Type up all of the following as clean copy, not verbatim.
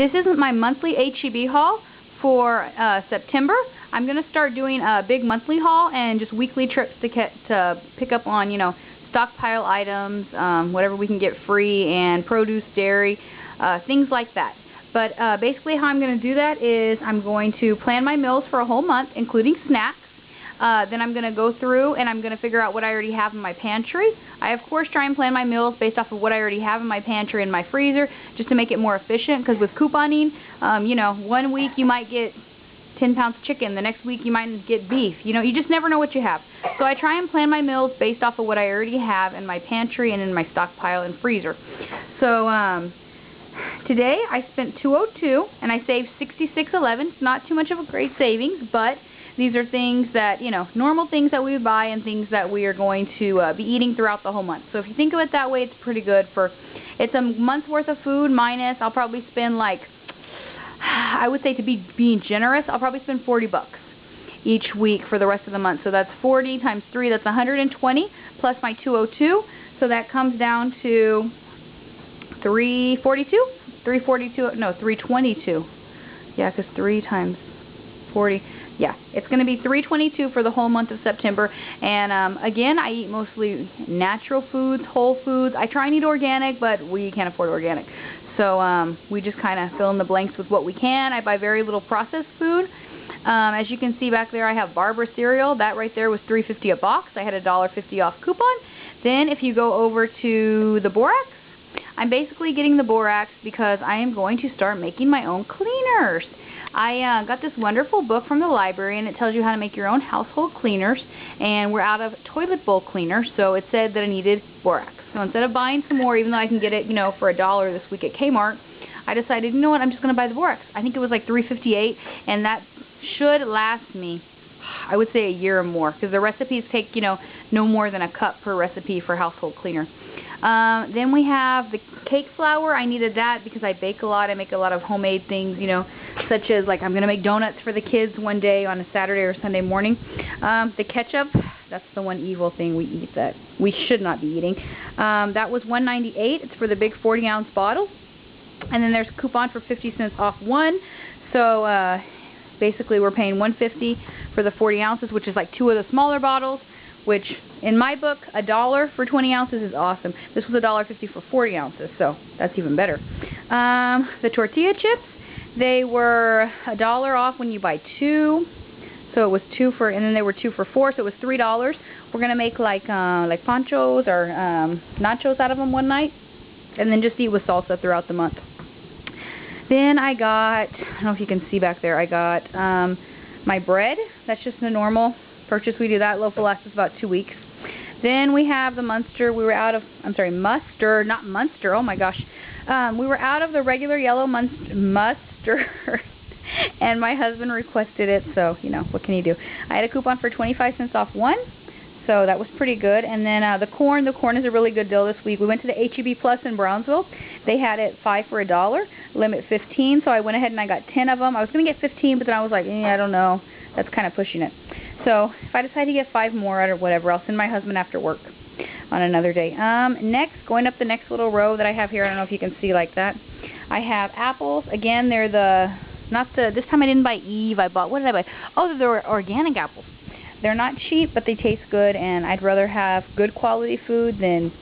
This isn't my monthly HEB haul for September. I'm going to start doing a big monthly haul and just weekly trips to pick up on, stockpile items, whatever we can get free, and produce, dairy, things like that. But basically how I'm going to do that is I'm going to plan my meals for a whole month, including snacks. Then I'm going to go through and I'm going to figure out what I already have in my pantry. I, of course, try and plan my meals based off of what I already have in my pantry and my freezer, just to make it more efficient, because with couponing, 1 week you might get 10 pounds of chicken, the next week you might get beef. You just never know what you have. So I try and plan my meals based off of what I already have in my pantry and in my stockpile and freezer. So today I spent $202 and I saved $66.11. It's not too much of a great savings, but these are things that, normal things that we would buy and things that we are going to be eating throughout the whole month. So if you think of it that way, it's pretty good. It's a month's worth of food minus, I'll probably spend I would say, to be being generous, I'll probably spend $40 each week for the rest of the month. So that's 40 times 3, that's 120 plus my 202. So that comes down to 322. Yeah, because 3 times 40. Yeah, it's going to be $322 for the whole month of September. And again, I eat mostly natural foods, whole foods. I try and eat organic, but we can't afford organic. So we just kind of fill in the blanks with what we can. I buy very little processed food. As you can see back there, I have Barber cereal. That right there was $3.50 a box. I had a $1.50 off coupon. Then if you go over to the borax, I'm basically getting the borax because I am going to start making my own cleaners. I got this wonderful book from the library, and it tells you how to make your own household cleaners, and we're out of toilet bowl cleaner, so it said that I needed borax. So instead of buying some more, even though I can get it, for $1 this week at Kmart, I decided, I'm just going to buy the borax. I think it was like $3.58, and that should last me, I would say, a year or more, because the recipes take, no more than a cup per recipe for household cleaner. Then we have the cake flour. I needed that because I bake a lot. I make a lot of homemade things, such as I'm going to make donuts for the kids one day on a Saturday or Sunday morning. The ketchup, that's the one evil thing we eat that we should not be eating. That was $1.98. It's for the big 40-ounce bottle. And then there's a coupon for 50 cents off one. So basically we're paying $1.50 for the 40 ounces, which is like 2 of the smaller bottles, which in my book, $1 for 20 ounces is awesome. This was $1.50 for 40 ounces, so that's even better. The tortilla chips, they were $1 off when you buy 2. So it was 2 for, and then they were 2 for 4, so it was $3. We're gonna make like panchos or nachos out of them one night, and then just eat with salsa throughout the month. Then I got, I don't know if you can see back there, I got my bread. That's just a normal purchase. We do that. Loaf will last us about 2 weeks. Then we have the Munster. We were out of, Muster, not Munster. Oh my gosh. We were out of the regular yellow Muster, and my husband requested it, so, what can you do? I had a coupon for 25 cents off one, so that was pretty good. And then the corn is a really good deal this week. We went to the HEB Plus in Brownsville. They had it 5 for $1, limit 15, so I went ahead and I got 10 of them. I was going to get 15, but then I was like, I don't know. That's kind of pushing it. So if I decide to get 5 more or whatever, I'll send my husband after work on another day. Next, going up the next little row that I have here, I don't know if you can see like that. I have apples. Again, they're this time I didn't buy Eve. I bought, what did I buy? Oh, they're organic apples. They're not cheap, but they taste good, and I'd rather have good quality food than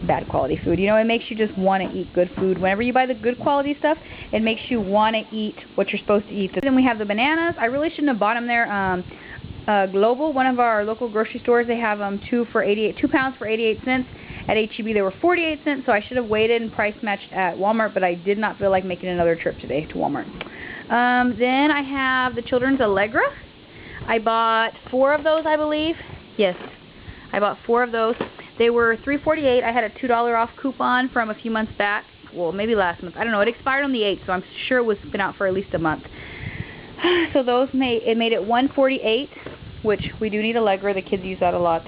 bad quality food. It makes you just want to eat good food. Whenever you buy the good quality stuff, it makes you want to eat what you're supposed to eat. Then we have the bananas. I really shouldn't have bought them there. Global, one of our local grocery stores, they have them 2 pounds for 88 cents. At HEB they were 48 cents, so I should have waited and price matched at Walmart, but I did not feel like making another trip today to Walmart. Then I have the children's Allegra. I bought 4 of those, I believe. Yes, I bought 4 of those. They were $3.48. I had a $2 off coupon from a few months back. Well, maybe last month. I don't know. It expired on the 8th, so I'm sure it was been out for at least a month. So those made it $1.48, which we do need Allegra. The kids use that a lot.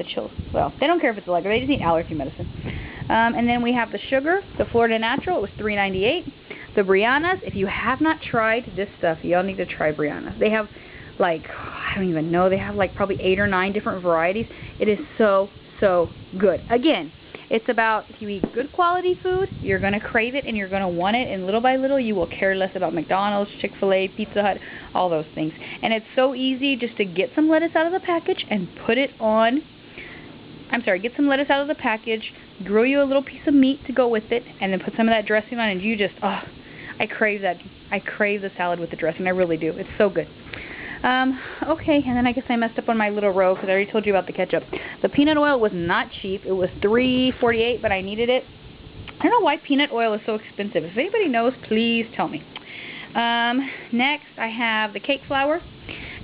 Well, they don't care if it's Allegra. They just need allergy medicine. And then we have the sugar, the Florida Natural. It was $3.98. The Briannas. If you have not tried this stuff, y'all need to try Briannas. They have I don't even know. They have probably 8 or 9 different varieties. It is so good. Again, It's about, if you eat good quality food, you're going to crave it and you're going to want it, and little by little you will care less about McDonald's, Chick-fil-A, Pizza Hut, all those things. And it's so easy just to get some lettuce out of the package and put it on, get some lettuce out of the package, grill you a little piece of meat to go with it, and then put some of that dressing on, and you just, I crave that. I crave the salad with the dressing. I really do. It's so good. Okay, and then I guess I messed up on my little row because I already told you about the ketchup. The peanut oil was not cheap. It was $3.48, but I needed it. I don't know why peanut oil is so expensive. If anybody knows, please tell me. Next, I have the cake flour.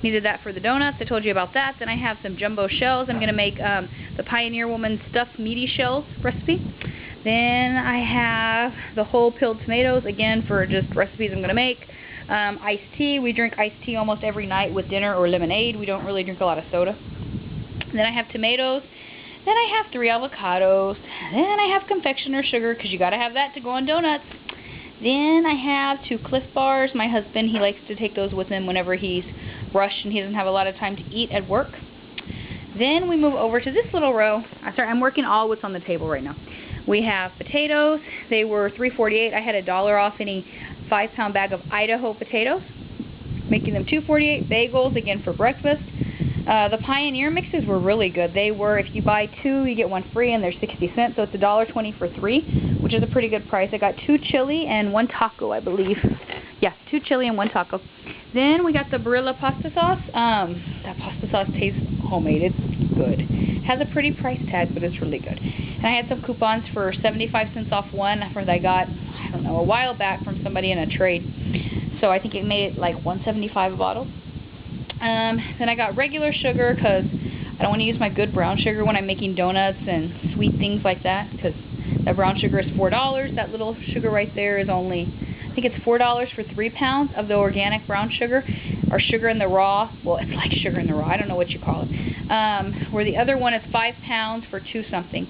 Needed that for the donuts. I told you about that. Then I have some jumbo shells. I'm going to make the Pioneer Woman stuffed meaty shells recipe. Then I have the whole peeled tomatoes, again, for just recipes I'm going to make. Iced tea. We drink iced tea almost every night with dinner or lemonade. We don't really drink a lot of soda. Then I have tomatoes. Then I have 3 avocados. Then I have confectioner sugar, because you got to have that to go on donuts. Then I have 2 Cliff Bars. My husband, he likes to take those with him whenever he's rushed and he doesn't have a lot of time to eat at work. Then we move over to this little row. I'm working all what's on the table right now. We have potatoes. They were $3.48. I had $1 off any 5-pound bag of Idaho potatoes, making them $2.48. Bagels, again, for breakfast. The Pioneer mixes were really good. They were, if you buy 2, you get 1 free, and they're 60 cents, so it's $1.20 for 3, which is a pretty good price. I got 2 chili and 1 taco, I believe. Yeah, 2 chili and 1 taco. Then we got the Barilla pasta sauce. That pasta sauce tastes homemade. It's good. It has a pretty price tag, but it's really good. And I had some coupons for 75 cents off one that I got, I don't know, a while back from somebody in a trade. So I think it made it like $1.75 a bottle. Then I got regular sugar because I don't want to use my good brown sugar when I'm making donuts and sweet things like that, because that brown sugar is $4. That little sugar right there is only, I think it's $4 for 3 pounds of the organic brown sugar, or sugar in the raw. Well, it's like sugar in the raw. I don't know what you call it. Where the other one is 5 pounds for 2 something.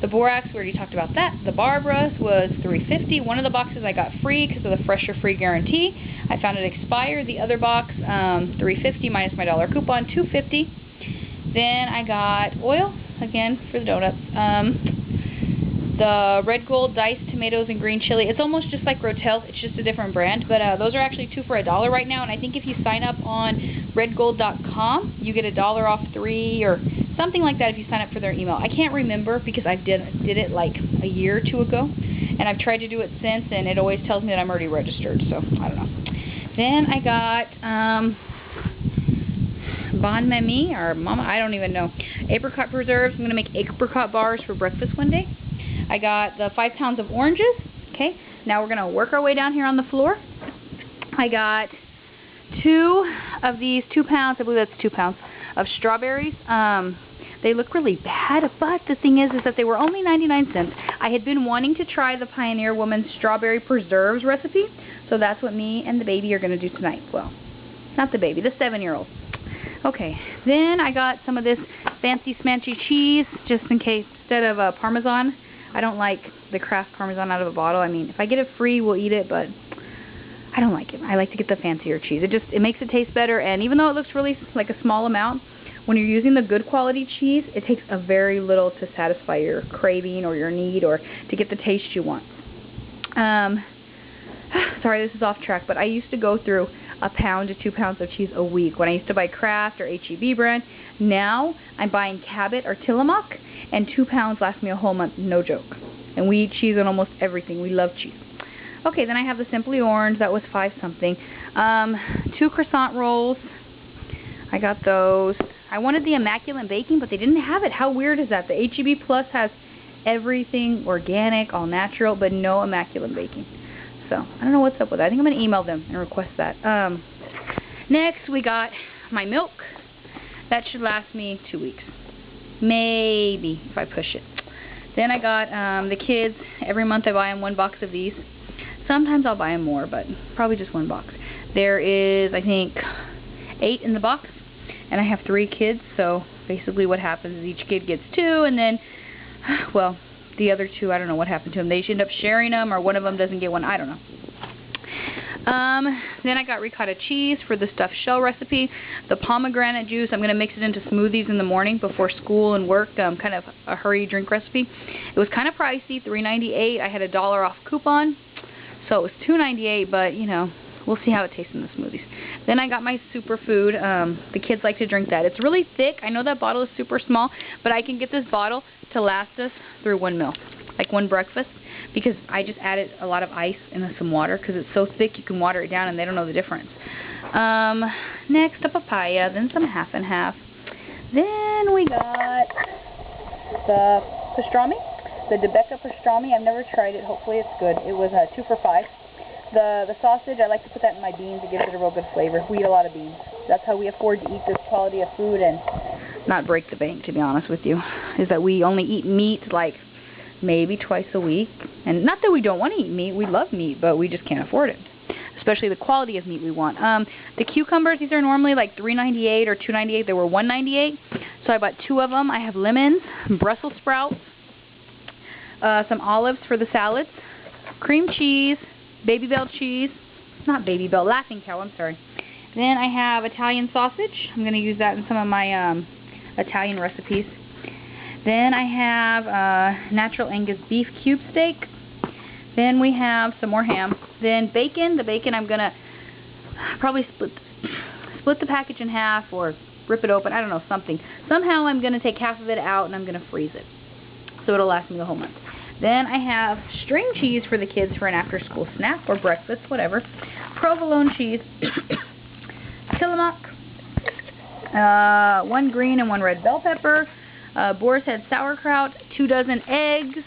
The borax, we already talked about that. The Barbara's was $3.50. One of the boxes I got free because of the fresher free guarantee. I found it expired. The other box, $3.50 minus my $1 coupon, $2.50. Then I got oil, again, for the donuts. The Red Gold diced tomatoes and green chili. It's almost just like Rotel's. It's just a different brand. But those are actually 2 for $1 right now. And I think if you sign up on redgold.com, you get $1 off 3 or something like that if you sign up for their email. I can't remember because I did it like a year or 2 ago. And I've tried to do it since, and it always tells me that I'm already registered. So, I don't know. Then I got Bon Mami, or Mama, I don't even know. Apricot preserves. I'm going to make apricot bars for breakfast one day. I got the 5 pounds of oranges. Okay, now we're going to work our way down here on the floor. I got 2 of these 2 pounds, I believe that's 2 pounds, of strawberries. They look really bad, but the thing is that they were only 99 cents. I had been wanting to try the Pioneer Woman strawberry preserves recipe, so that's what me and the baby are going to do tonight. Well, not the baby, the 7-year-old. Okay, then I got some of this fancy smanchy cheese, just in case, instead of Parmesan. I don't like the Kraft Parmesan out of a bottle. I mean, if I get it free, we'll eat it, but I don't like it. I like to get the fancier cheese. It makes it taste better, and even though it looks really like a small amount, when you're using the good quality cheese, it takes a very little to satisfy your craving or your need or to get the taste you want. Sorry, this is off track, but I used to go through 1 pound to 2 pounds of cheese a week when I used to buy Kraft or HEB brand. Now I'm buying Cabot or Tillamook, and 2 pounds lasts me a whole month, no joke. And we eat cheese on almost everything. We love cheese. Okay, then I have the Simply Orange. That was 5 something. 2 croissant rolls. I got those. I wanted the Immaculate Baking, but they didn't have it. How weird is that? The HEB Plus has everything organic, all natural, but no Immaculate Baking. So, I don't know what's up with that. I think I'm going to email them and request that. Next, we got my milk. That should last me 2 weeks. Maybe, if I push it. Then I got the kids. Every month I buy them 1 box of these. Sometimes I'll buy them more, but probably just 1 box. There is, I think, 8 in the box. And I have 3 kids, so basically what happens is each kid gets 2, and then, well, the other 2, I don't know what happened to them. They end up sharing them, or one of them doesn't get one. I don't know. Then I got ricotta cheese for the stuffed shell recipe. The pomegranate juice, I'm going to mix it into smoothies in the morning before school and work, kind of a hurry drink recipe. It was kind of pricey, $3.98. I had a $1 off coupon, so it was $2.98, but, you know, we'll see how it tastes in the smoothies. Then I got my superfood. The kids like to drink that. It's really thick. I know that bottle is super small, but I can get this bottle to last us through one meal, like one breakfast, because I just added a lot of ice and some water because it's so thick you can water it down and they don't know the difference. Next, a papaya, then some half and half. Then we got the pastrami, the DeBecca pastrami. I've never tried it. Hopefully it's good. It was 2 for $5. The sausage, I like to put that in my beans. It gives it a real good flavor. We eat a lot of beans. That's how we afford to eat this quality of food and not break the bank, to be honest with you, is that we only eat meat like maybe twice a week. And not that we don't want to eat meat. We love meat, but we just can't afford it, especially the quality of meat we want. The cucumbers, these are normally like $3.98 or $2.98. They were $1.98, so I bought 2 of them. I have lemons, Brussels sprouts, some olives for the salads, cream cheese, Baby Bell cheese, not Baby Bell, Laughing Cow, I'm sorry. Then I have Italian sausage. I'm going to use that in some of my Italian recipes. Then I have natural Angus beef cube steak. Then we have some more ham. Then bacon. The bacon I'm going to probably split the package in half or rip it open. I don't know, something. Somehow I'm going to take half of it out and I'm going to freeze it, so it'll last me the whole month. Then I have string cheese for the kids for an after-school snack or breakfast, whatever. Provolone cheese, Tillamook, 1 green and 1 red bell pepper, boar's head sauerkraut, 2 dozen eggs.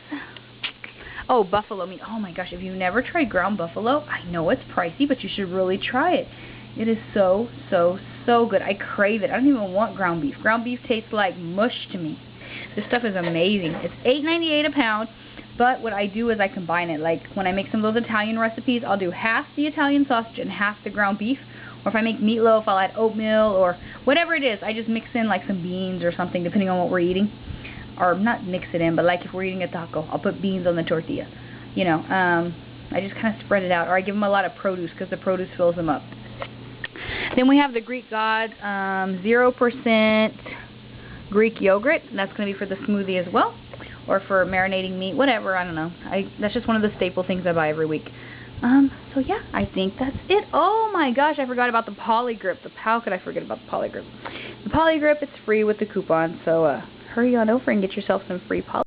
Oh, buffalo meat. Oh my gosh, if you've never tried ground buffalo, I know it's pricey, but you should really try it. It is so, so, so good. I crave it. I don't even want ground beef. Ground beef tastes like mush to me. This stuff is amazing. It's $8.98 a pound. But what I do is I combine it. Like when I make some of those Italian recipes, I'll do half the Italian sausage and half the ground beef. Or if I make meatloaf, I'll add oatmeal or whatever it is. I just mix in like some beans or something depending on what we're eating. Or not mix it in, but like if we're eating a taco, I'll put beans on the tortilla. You know, I just kind of spread it out. Or I give them a lot of produce because the produce fills them up. Then we have the Greek Gods 0% Greek yogurt. That's going to be for the smoothie as well. Or for marinating meat, whatever, I don't know. That's just one of the staple things I buy every week. So yeah, I think that's it. Oh my gosh, I forgot about the Polygrip. How could I forget about the Polygrip? The Polygrip, it's free with the coupon, so hurry on over and get yourself some free Polygrip.